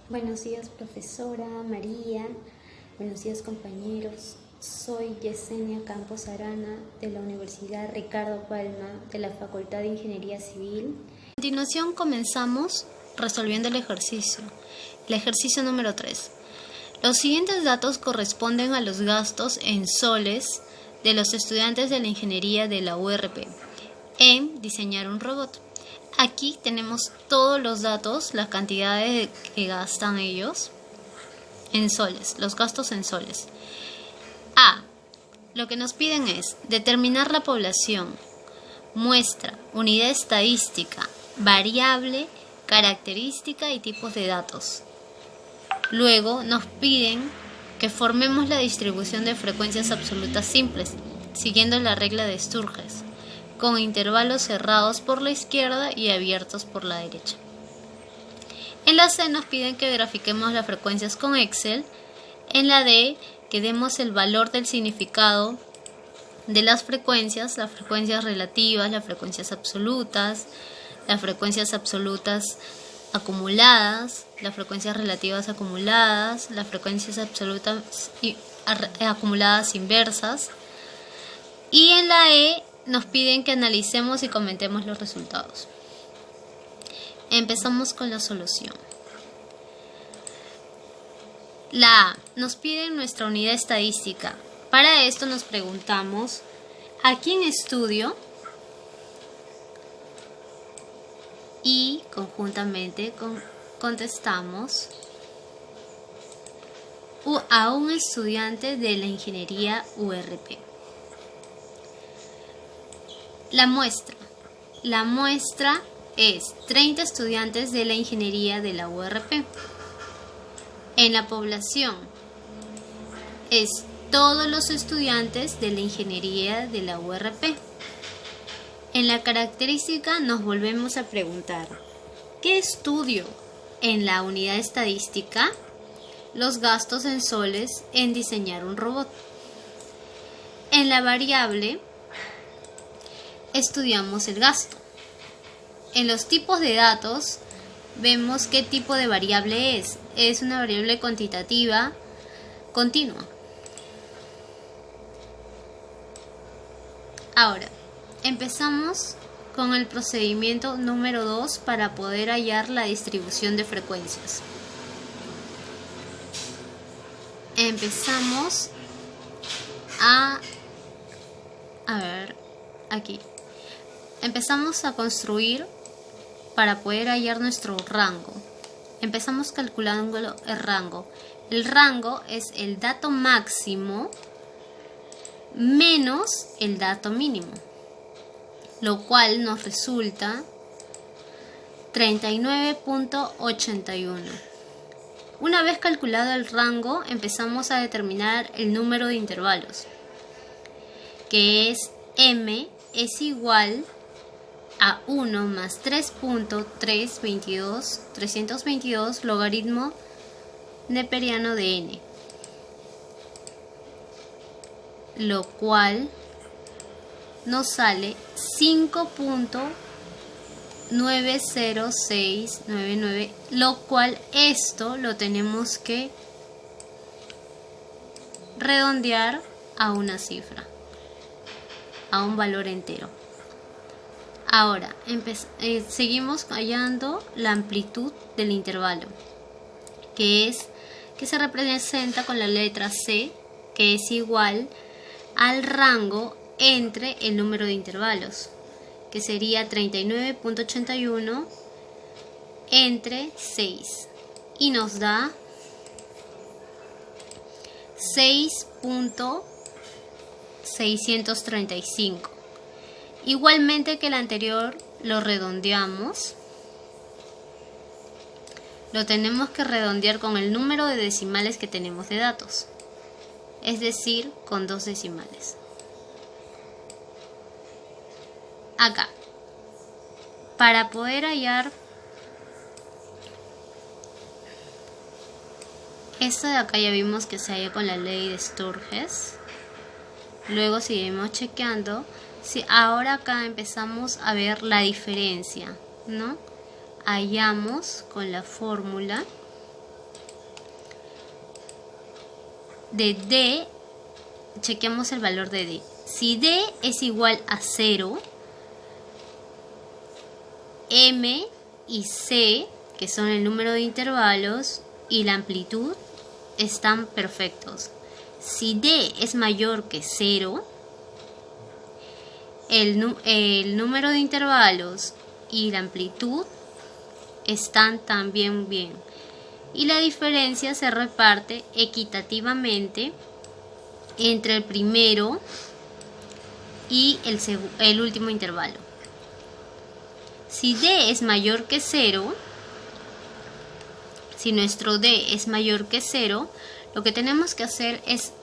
Buenos días, profesora María. Buenos días, compañeros. Soy Yesenia Campos Arana de la Universidad Ricardo Palma de la Facultad de Ingeniería Civil. A continuación comenzamos resolviendo el ejercicio número 3. Los siguientes datos corresponden a los gastos en soles de los estudiantes de la ingeniería de la URP en diseñar un robot. Aquí tenemos todos los datos, las cantidades que gastan ellos en soles, los gastos en soles. Lo que nos piden es determinar la población, muestra, unidad estadística, variable, característica y tipos de datos. Luego nos piden que formemos la distribución de frecuencias absolutas simples, siguiendo la regla de Sturges, con intervalos cerrados por la izquierda y abiertos por la derecha. En la C nos piden que grafiquemos las frecuencias con Excel. En la D que demos el valor del significado de las frecuencias relativas, las frecuencias absolutas acumuladas, las frecuencias relativas acumuladas, las frecuencias absolutas y acumuladas inversas. Y en la E nos piden que analicemos y comentemos los resultados. Empezamos con la solución. La A, nos piden nuestra unidad estadística. Para esto nos preguntamos, ¿a quién estudio? Y conjuntamente contestamos a un estudiante de la ingeniería URP. La muestra es 30 estudiantes de la ingeniería de la URP. En la población es todos los estudiantes de la ingeniería de la URP. En la característica nos volvemos a preguntar, ¿qué estudio? En la unidad estadística, los gastos en soles en diseñar un robot. En la variable, estudiamos el gasto. En los tipos de datos, vemos qué tipo de variable es. Es una variable cuantitativa continua. Ahora, empezamos con el procedimiento número 2 para poder hallar la distribución de frecuencias. Empezamos aquí. Empezamos a construir para poder hallar nuestro rango. Empezamos calculando el rango. El rango es el dato máximo menos el dato mínimo, lo cual nos resulta 39.81. Una vez calculado el rango, empezamos a determinar el número de intervalos, que es m es igual a 1 más 3.322 logaritmo neperiano de n, lo cual nos sale 5.90699, lo cual esto lo tenemos que redondear a una cifra, a un valor entero. Ahora, seguimos hallando la amplitud del intervalo, que se representa con la letra C, que es igual al rango entre el número de intervalos, que sería 39.81 entre 6, y nos da 6.635. Igualmente que el anterior, lo redondeamos. Lo tenemos que redondear con el número de decimales que tenemos de datos, es decir, con 2 decimales. Acá, para poder hallar esto de acá, ya vimos que se halla con la ley de Sturges. Luego seguimos chequeando. Si ahora acá empezamos a ver la diferencia, ¿no? Hallamos con la fórmula de D, chequeamos el valor de D. Si D es igual a 0, M y C, que son el número de intervalos y la amplitud, están perfectos. Si D es mayor que 0, el número de intervalos y la amplitud están también bien. Y la diferencia se reparte equitativamente entre el primero y el último intervalo. Si D es mayor que 0, si nuestro D es mayor que 0, lo que tenemos que hacer es,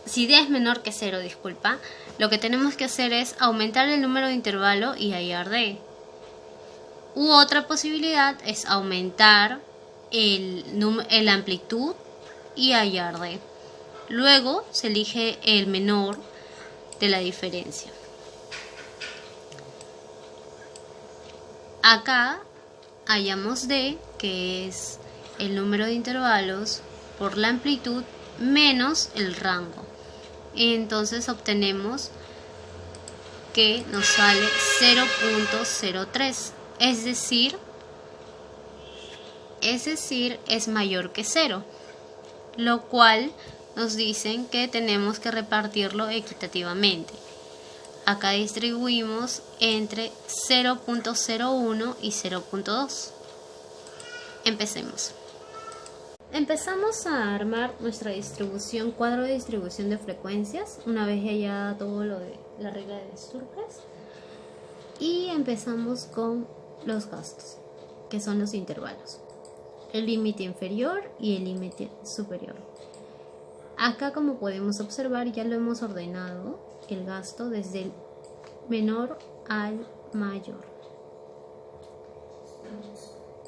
si D es menor que 0, disculpa, lo que tenemos que hacer es aumentar el número de intervalo y hallar D. U otra posibilidad es aumentar la amplitud y hallar D. Luego se elige el menor de la diferencia. Acá hallamos D, que es el número de intervalos por la amplitud menos el rango. Entonces obtenemos que nos sale 0.03, es decir, es mayor que 0, lo cual nos dicen que tenemos que repartirlo equitativamente. Acá distribuimos entre 0.01 y 0.2. Empecemos. Empezamos a armar nuestra distribución, cuadro de distribución de frecuencias, una vez hallada todo lo de la regla de Sturges. Y empezamos con los gastos, que son los intervalos. El límite inferior y el límite superior. Acá, como podemos observar, ya lo hemos ordenado el gasto desde el menor al mayor.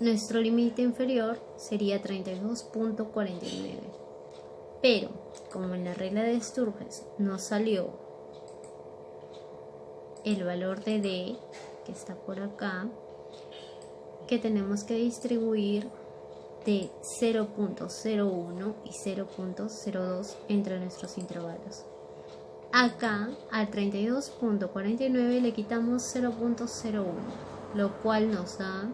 Nuestro límite inferior sería 32.49, pero como en la regla de Sturges nos salió el valor de D, que está por acá, que tenemos que distribuir de 0.01 y 0.02 entre nuestros intervalos. Acá al 32.49 le quitamos 0.01, lo cual nos da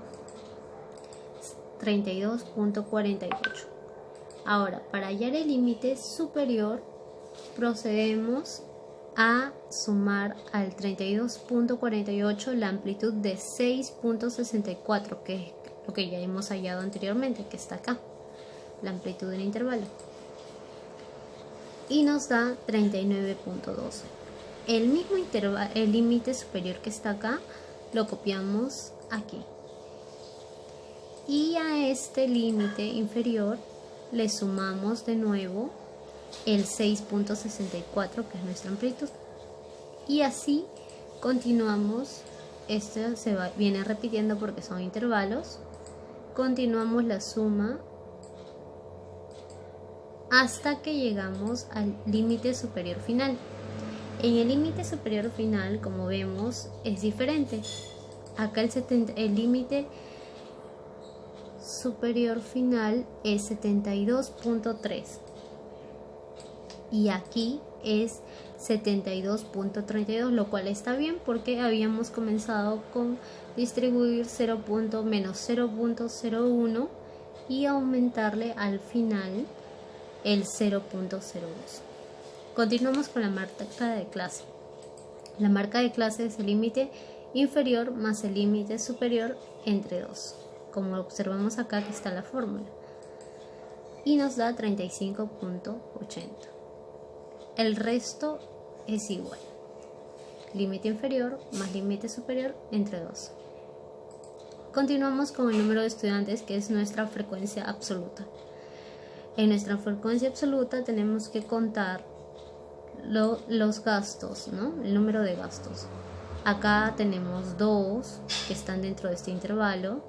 32.48. Ahora, para hallar el límite superior, procedemos a sumar al 32.48 la amplitud de 6.64, que es lo que ya hemos hallado anteriormente, que está acá, la amplitud del intervalo, y nos da 39.12. El mismo el límite superior que está acá lo copiamos aquí, y a este límite inferior le sumamos de nuevo el 6.64, que es nuestra amplitud, y así continuamos. Esto viene repitiendo porque son intervalos. Continuamos la suma hasta que llegamos al límite superior final. En el límite superior final, como vemos, es diferente. Acá el límite superior final es 72.3 y aquí es 72.32, lo cual está bien porque habíamos comenzado con distribuir menos 0.01 y aumentarle al final el 0.02. Continuamos con la marca de clase. La marca de clase es el límite inferior más el límite superior entre 2, como observamos acá que está la fórmula, y nos da 35.80. El resto es igual, límite inferior más límite superior entre 2. Continuamos con el número de estudiantes, que es nuestra frecuencia absoluta. En nuestra frecuencia absoluta tenemos que contar los gastos, ¿no? El número de gastos. Acá tenemos 2 que están dentro de este intervalo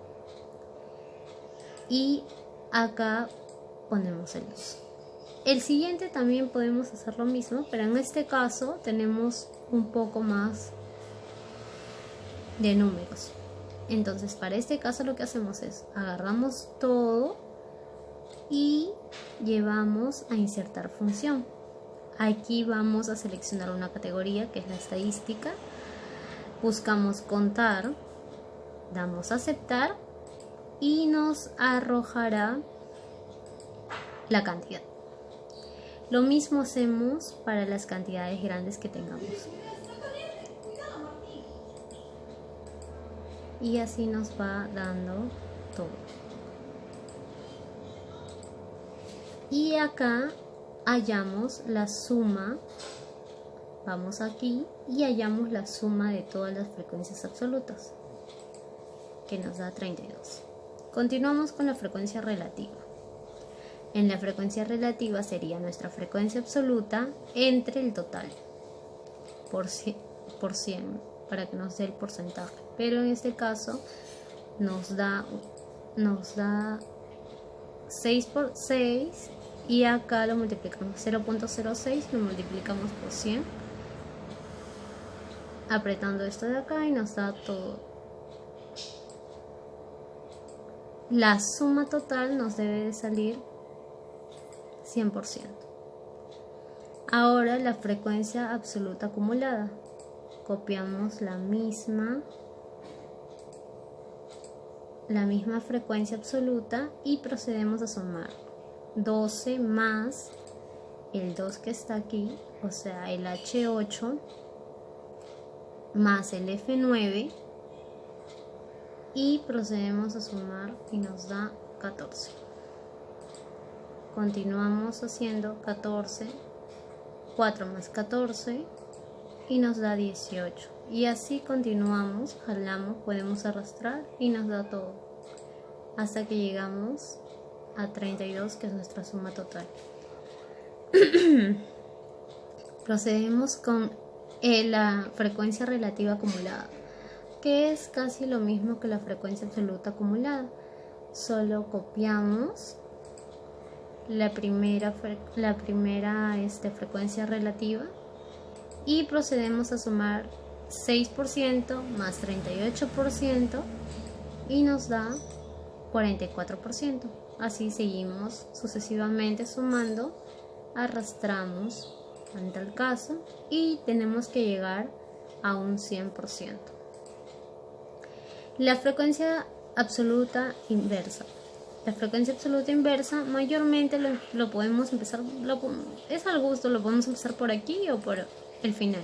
y acá ponemos el 2. El siguiente también podemos hacer lo mismo, pero en este caso tenemos un poco más de números. Entonces, para este caso lo que hacemos es agarramos todo y llevamos a insertar función. Aquí vamos a seleccionar una categoría que es la estadística, buscamos contar, damos a aceptar y nos arrojará la cantidad. Lo mismo hacemos para las cantidades grandes que tengamos. Y así nos va dando todo. Y acá hallamos la suma. Vamos aquí y hallamos la suma de todas las frecuencias absolutas, que nos da 32. Continuamos con la frecuencia relativa. En la frecuencia relativa sería nuestra frecuencia absoluta entre el total por 100, para que nos dé el porcentaje. Pero en este caso nos da 6 por 6 y acá lo multiplicamos 0.06, lo multiplicamos por 100, apretando esto de acá y nos da todo. La suma total nos debe de salir 100%. Ahora la frecuencia absoluta acumulada. Copiamos la misma frecuencia absoluta y procedemos a sumar 12 más el 2 que está aquí, o sea el H8 más el F9, y procedemos a sumar y nos da 14. Continuamos haciendo 14, 4 más 14 y nos da 18. Y así continuamos, jalamos, podemos arrastrar y nos da todo. Hasta que llegamos a 32, que es nuestra suma total. Procedemos con la frecuencia relativa acumulada, que es casi lo mismo que la frecuencia absoluta acumulada. Solo copiamos la primera frecuencia relativa y procedemos a sumar 6% más 38% y nos da 44%. Así seguimos sucesivamente sumando, arrastramos en tal caso y tenemos que llegar a un 100%. La frecuencia absoluta inversa. La frecuencia absoluta inversa mayormente lo podemos empezar, es al gusto, lo podemos empezar por aquí o por el final.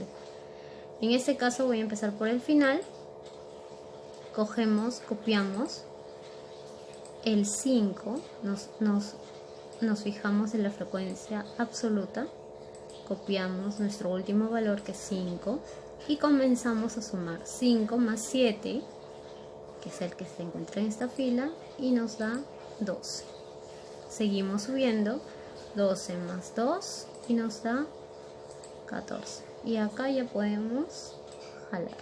En este caso voy a empezar por el final. Copiamos el 5, nos fijamos en la frecuencia absoluta, copiamos nuestro último valor que es 5 y comenzamos a sumar 5 más 7, que es el que se encuentra en esta fila, y nos da 12. Seguimos subiendo, 12 más 2 y nos da 14. Y acá ya podemos jalar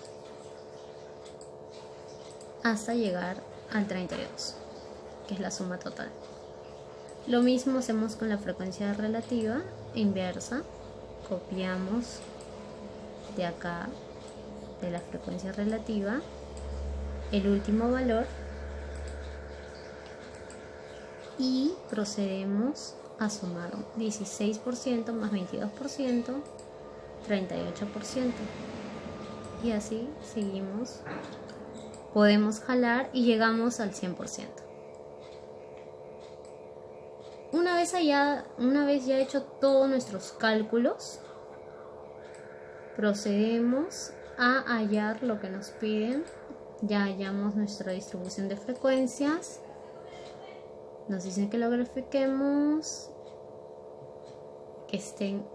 hasta llegar al 32, que es la suma total. Lo mismo hacemos con la frecuencia relativa inversa. Copiamos de acá, de la frecuencia relativa, el último valor y procedemos a sumar 16% más 22%, 38%. Y así seguimos. Podemos jalar y llegamos al 100%. Una vez ya hecho todos nuestros cálculos, procedemos a hallar lo que nos piden. Ya hallamos nuestra distribución de frecuencias. Nos dicen que lo grafiquemos, que estén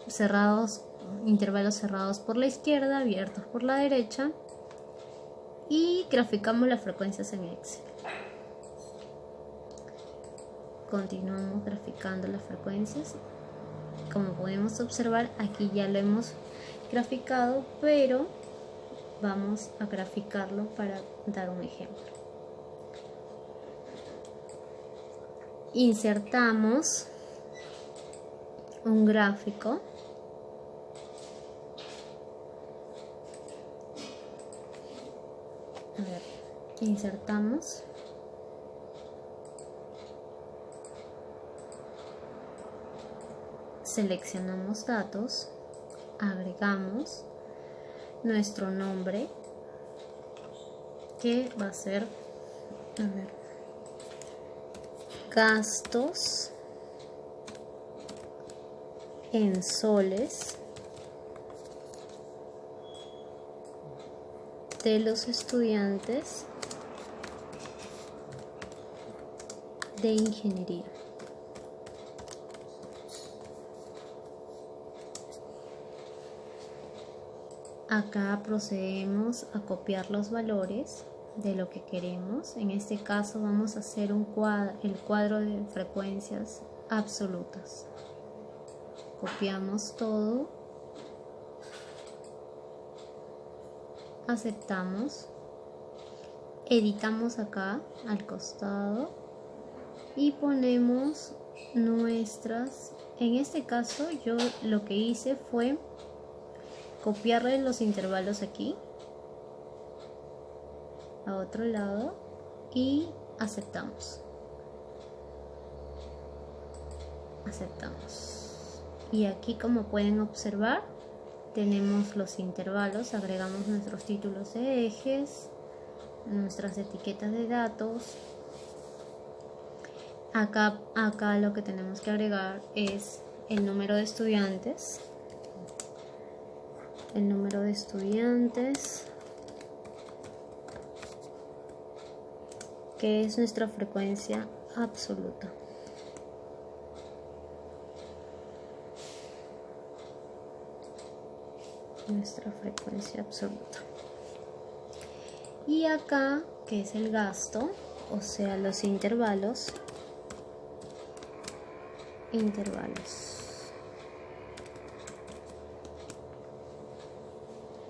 cerrados, intervalos cerrados por la izquierda, abiertos por la derecha, y graficamos las frecuencias en Excel. Continuamos graficando las frecuencias. Como podemos observar, aquí ya lo hemos graficado, pero vamos a graficarlo para dar un ejemplo. Insertamos un gráfico. Insertamos seleccionamos datos, agregamos nuestro nombre, que va a ser, gastos en soles de los estudiantes de ingeniería. Acá procedemos a copiar los valores de lo que queremos. En este caso vamos a hacer el cuadro de frecuencias absolutas. Copiamos todo, aceptamos, editamos acá al costado y ponemos nuestras. En este caso yo lo que hice fue copiarle los intervalos aquí a otro lado y aceptamos. Y aquí, como pueden observar, tenemos los intervalos, agregamos nuestros títulos de ejes, nuestras etiquetas de datos. Acá lo que tenemos que agregar es el número de estudiantes. Que es nuestra frecuencia absoluta. Y acá, que es el gasto, o sea, los intervalos.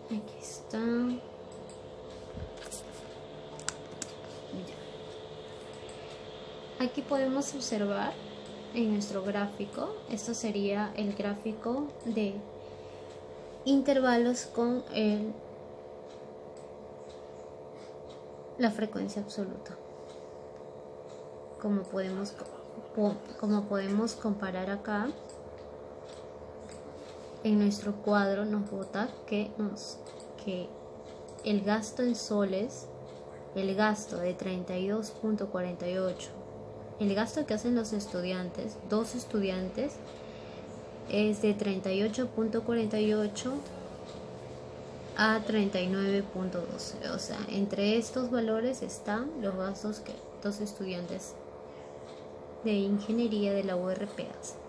Aquí está. Aquí podemos observar en nuestro gráfico, esto sería el gráfico de intervalos con la frecuencia absoluta. Como podemos comparar acá, en nuestro cuadro nos bota que el gasto en soles, el gasto de 32.48, el gasto que hacen los estudiantes, 2 estudiantes, es de 38.48 a 39.12. O sea, entre estos valores están los gastos que 2 estudiantes de ingeniería de la URP hacen.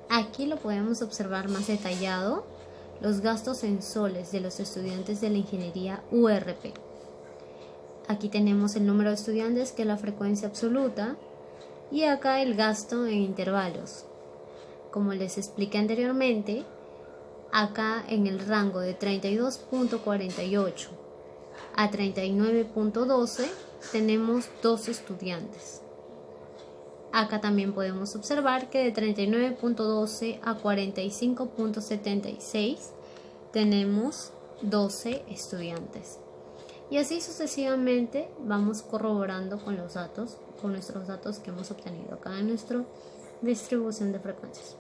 Aquí lo podemos observar más detallado, los gastos en soles de los estudiantes de la ingeniería URP. Aquí tenemos el número de estudiantes, que es la frecuencia absoluta, y acá el gasto en intervalos. Como les expliqué anteriormente, acá en el rango de 32.48 a 39.12 tenemos 2 estudiantes. Acá también podemos observar que de 39.12 a 45.76 tenemos 12 estudiantes. Y así sucesivamente vamos corroborando con los datos, con nuestros datos que hemos obtenido acá en nuestra distribución de frecuencias.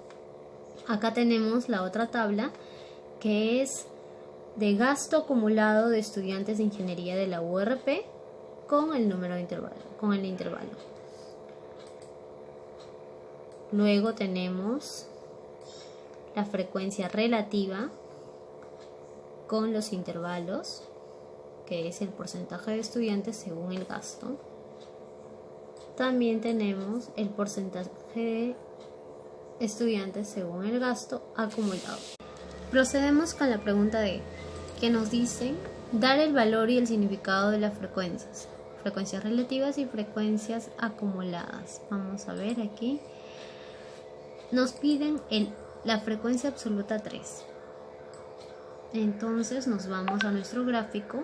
Acá tenemos la otra tabla, que es de gasto acumulado de estudiantes de ingeniería de la URP con el número de intervalo, con el intervalo. Luego tenemos la frecuencia relativa con los intervalos, que es el porcentaje de estudiantes según el gasto. También tenemos el porcentaje de estudiantes según el gasto acumulado. Procedemos con la pregunta D, que nos dice dar el valor y el significado de las frecuencias relativas y frecuencias acumuladas. Vamos a ver aquí. Nos piden la frecuencia absoluta 3. Entonces nos vamos a nuestro gráfico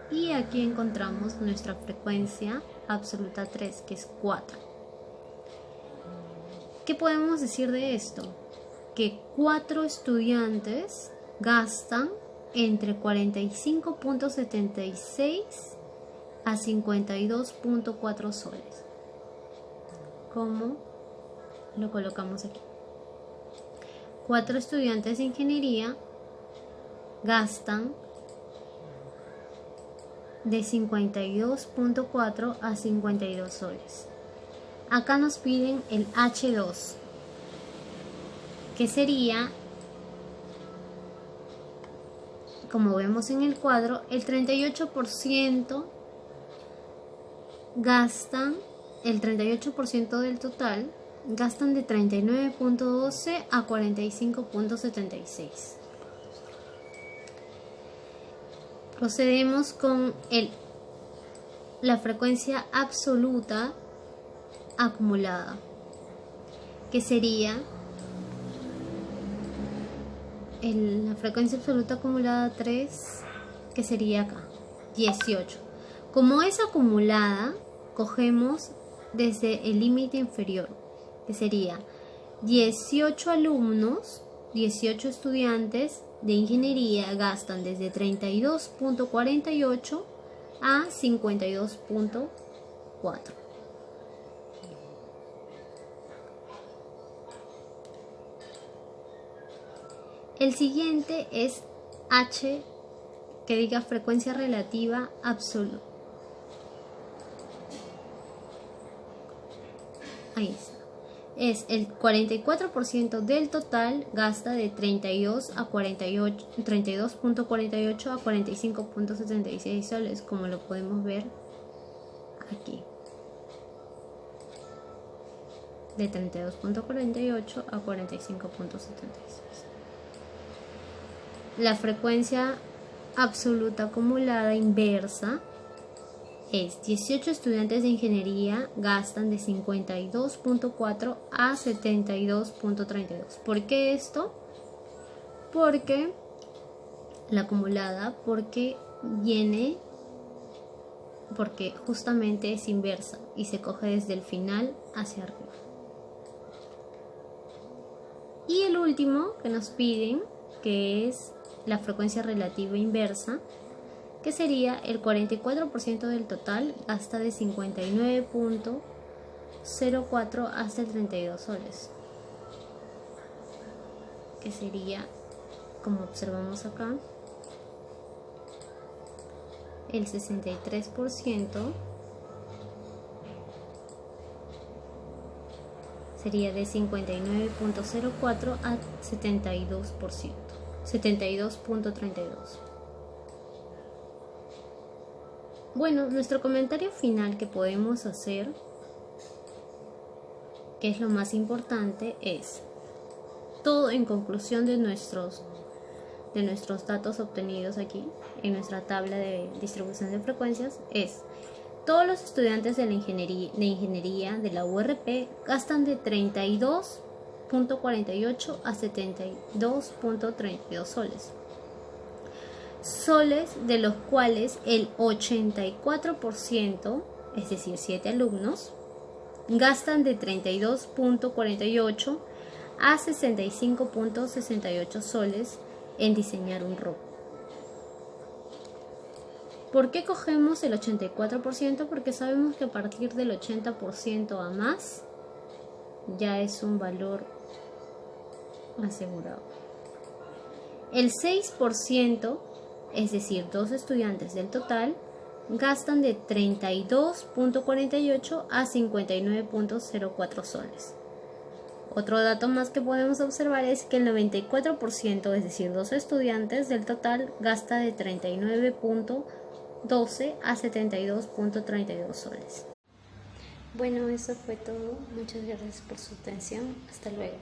y aquí encontramos nuestra frecuencia absoluta 3, que es 4. ¿Qué podemos decir de esto? Que 4 estudiantes gastan entre 45.76 a 52.4 soles. ¿Cómo lo colocamos aquí? 4 estudiantes de ingeniería gastan de 52.4 a 52 soles. Acá nos piden el H2, que sería, como vemos en el cuadro, el 38% gastan, el 38% del total gastan de 39.12 a 45.76. Procedemos con la frecuencia absoluta acumulada, que sería la frecuencia absoluta acumulada 3, que sería acá, 18. Como es acumulada, cogemos desde el límite inferior, que sería 18 alumnos, 18 estudiantes de ingeniería gastan desde 32.48 a 52.4. El siguiente es H, que diga frecuencia relativa absoluta. Ahí está. Es el 44% del total gasta de 32.48 a 45.76 soles, como lo podemos ver aquí. De 32.48 a 45.76. La frecuencia absoluta acumulada inversa es 18 estudiantes de ingeniería gastan de 52.4 a 72.32. ¿Por qué esto? Porque la acumulada, porque justamente es inversa y se coge desde el final hacia arriba. Y el último que nos piden, que es la frecuencia relativa inversa, que sería el 44% del total gasta de 59.04 hasta el 32 soles, que sería, como observamos acá, el 63% sería de 59.04 a 72%, 72.32. Bueno, nuestro comentario final que podemos hacer, que es lo más importante, es todo en conclusión de nuestros datos obtenidos aquí en nuestra tabla de distribución de frecuencias, es: todos los estudiantes de la ingeniería de la URP gastan de 32.48 a 72.32 soles, de los cuales el 84%, es decir, 7 alumnos, gastan de 32.48 a 65.68 soles en diseñar un robot. ¿Por qué cogemos el 84%? Porque sabemos que a partir del 80% a más ya es un valor asegurado. El 6%, es decir, 2 estudiantes del total, gastan de 32.48 a 59.04 soles. Otro dato más que podemos observar es que el 94%, es decir, 2 estudiantes del total, gasta de 39.12 a 72.32 soles. Bueno, eso fue todo. Muchas gracias por su atención. Hasta luego.